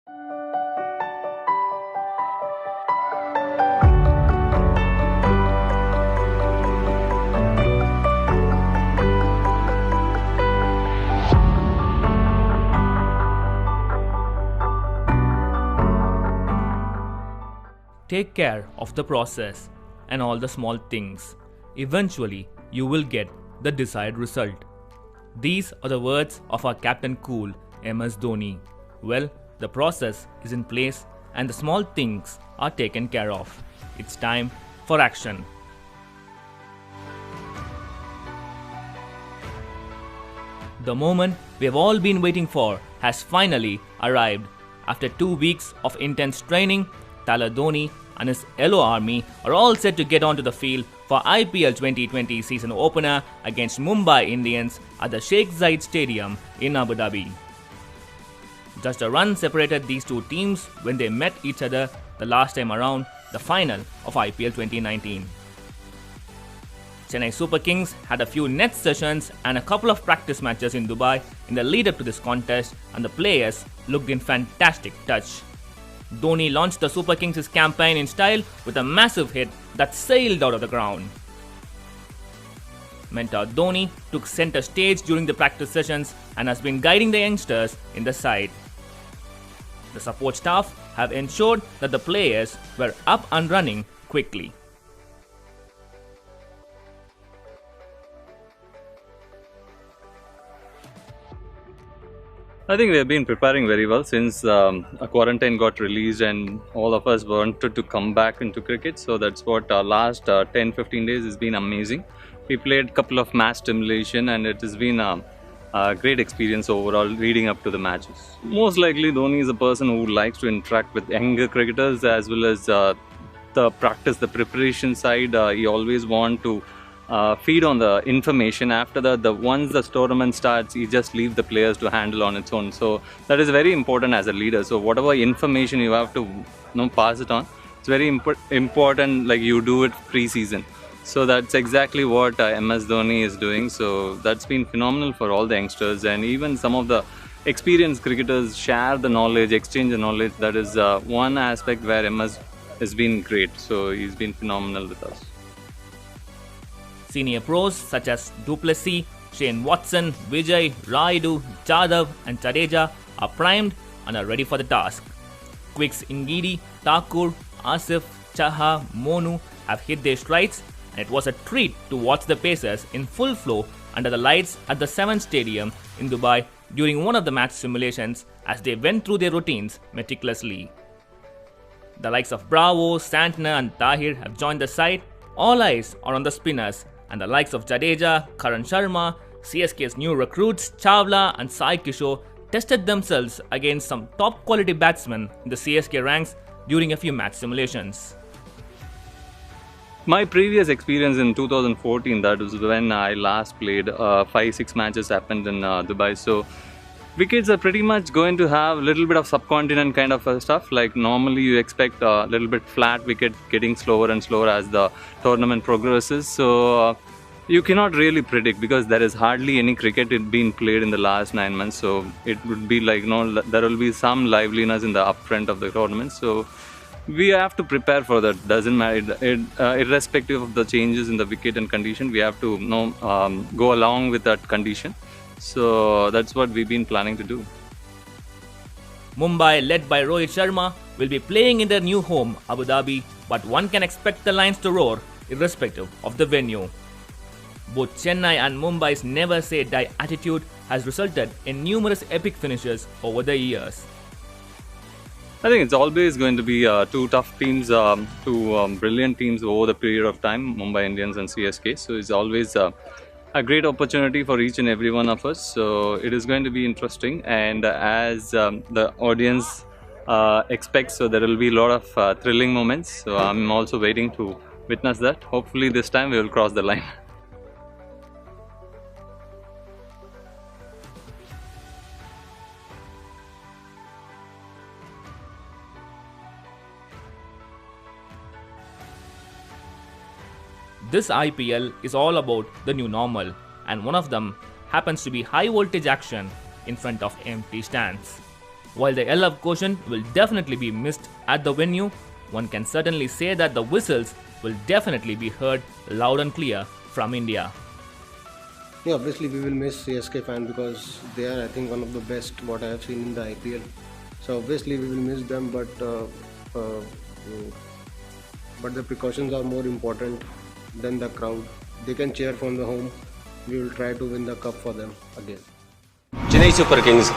Take care of the process and all the small things. Eventually, you will get the desired result. These are the words of our Captain Cool, MS Dhoni. Well, the process is in place and the small things are taken care of. It's time for action. The moment we have all been waiting for has finally arrived. After 2 weeks of intense training, Tyler Dhoni and his Yellow Army are all set to get onto the field for IPL 2020 season opener against Mumbai Indians at the Sheikh Zayed Stadium in Abu Dhabi. Just a run separated these two teams when they met each other the last time around, the final of IPL 2019. Chennai Super Kings had a few net sessions and a couple of practice matches in Dubai in the lead up to this contest, and the players looked in fantastic touch. Dhoni launched the Super Kings' campaign in style with a massive hit that sailed out of the ground. Mentor Dhoni took center stage during the practice sessions and has been guiding the youngsters in the side. The support staff have ensured that the players were up and running quickly. I think we have been preparing very well since a quarantine got released and all of us wanted to come back into cricket. So that's what our last 10-15 days has been amazing. We played a couple of match stimulation and it has been a great experience overall leading up to the matches. Most likely Dhoni is a person who likes to interact with younger cricketers as well as the practice, the preparation side. He always wants to feed on the information. After that, once the tournament starts, you just leave the players to handle on its own. So that is very important as a leader. So whatever information you have to pass it on, it's very important, like you do it pre-season. So that's exactly what MS Dhoni is doing. So that's been phenomenal for all the youngsters, and even some of the experienced cricketers share the knowledge, exchange the knowledge. That is one aspect where MS has been great. So he's been phenomenal with us. Senior pros such as du Plessis, Shane Watson, Vijay, Raidu, Jadhav and Jadeja are primed and are ready for the task. Quicks Ngidi, Thakur, Asif, Chaha, Monu have hit their strides, and it was a treat to watch the Pacers in full flow under the lights at the 7th Stadium in Dubai during one of the match simulations as they went through their routines meticulously. The likes of Bravo, Santner and Tahir have joined the side. All eyes are on the spinners, and the likes of Jadeja, Karan Sharma, CSK's new recruits Chawla and Sai Kishore tested themselves against some top quality batsmen in the CSK ranks during a few match simulations. My previous experience in 2014, that was when I last played, 5-6 matches happened in Dubai. So wickets are pretty much going to have a little bit of subcontinent kind of stuff. Like normally you expect a little bit flat wicket getting slower and slower as the tournament progresses. So you cannot really predict because there is hardly any cricket being played in the last 9 months. So it would be like, there will be some liveliness in the upfront of the tournament. So we have to prepare for that. Doesn't matter, irrespective of the changes in the wicket and condition, we have to go along with that condition. So that's what we've been planning to do. Mumbai, led by Rohit Sharma, will be playing in their new home, Abu Dhabi, but one can expect the Lions to roar irrespective of the venue. Both Chennai and Mumbai's never say die attitude has resulted in numerous epic finishes over the years. I think it's always going to be two tough teams, two brilliant teams over the period of time, Mumbai Indians and CSK. So it's always a great opportunity for each and every one of us. So it is going to be interesting, and as the audience expects, so there will be a lot of thrilling moments. So I'm also waiting to witness that. Hopefully this time we will cross the line. This IPL is all about the new normal, and one of them happens to be high voltage action in front of empty stands. While the yell of caution will definitely be missed at the venue, one can certainly say that the whistles will definitely be heard loud and clear from India. Yeah, obviously we will miss CSK fan because they are, I think, one of the best what I have seen in the IPL. So obviously we will miss them, but the precautions are more important than the crowd. They can cheer from the home. We will try to win the cup for them again. Chennai Super Kings